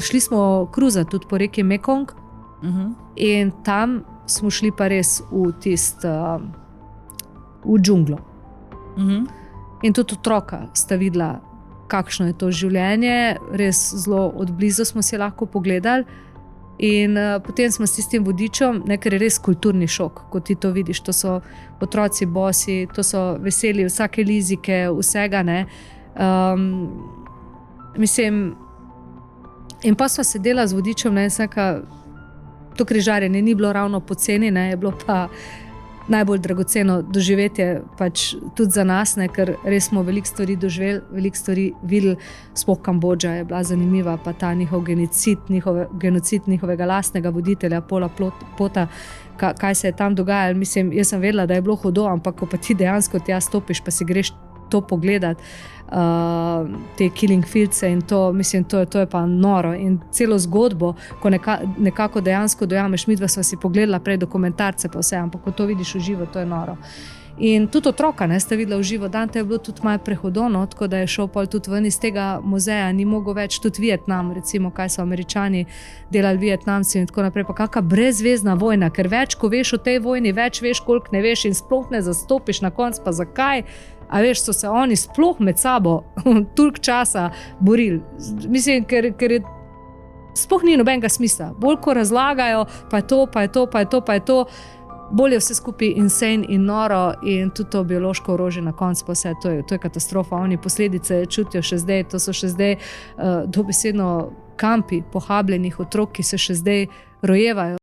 Šli smo kruzati tudi po reki Mekong in tam smo šli pa res v džunglo. In tudi otroka sta videla, kakšno je to življenje, res zelo odblizu smo si lahko pogledali. In potem smo s tistim vodičem, ker je res kulturni šok, ko ti to vidiš. To so otroci bosi, to so veseli vsake lizike, vsega. Mislim, in pa sva sedela z vodičem, to križarjenje ni bilo ravno poceni, je bilo pa najbolj dragoceno doživetje pač tudi za nas, ker res smo veliko stvari doživeli, veliko stvari videli. Sploh Kambodža je bila zanimiva, pa ta njihov genocid njihovega lastnega voditelja Pola Pota, kaj se je tam dogajalo. Mislim, jaz sem vedela, da je bilo hudo, ampak ko pa ti dejansko tja stopiš, pa si greš to pogledati, te killing fields in to, mislim, to je pa noro. In celo zgodbo, ko nekako dejansko dojameš, midva sva si pogledala prej dokumentarce pa vse, ampak ko to vidiš v živo, to je noro. In tudi otroka sta videla v živo, dan je bilo tudi malo prehodno, tako da je šel pol tudi ven iz tega muzeja, ni mogel več tudi Vietnam, recimo, kaj so Američani delali Vietnamci in tako naprej, pa kakšna brezvezna vojna, ker več, ko veš o tej vojni, več veš, koliko ne veš in sploh ne zastopiš na konc, pa zakaj. A veš, so se oni sploh med sabo toliko časa borili. Mislim, ker je sploh ni nobenega smisla. Bolj, ko razlagajo, pa je to, bolj je vse skupaj insane in noro in tudi to biološko orožje na koncu pa vse, to je katastrofa. Oni posledice čutijo še zdaj, to so še zdaj dobesedno kampi pohabljenih otrok, ki se še zdaj rojevajo.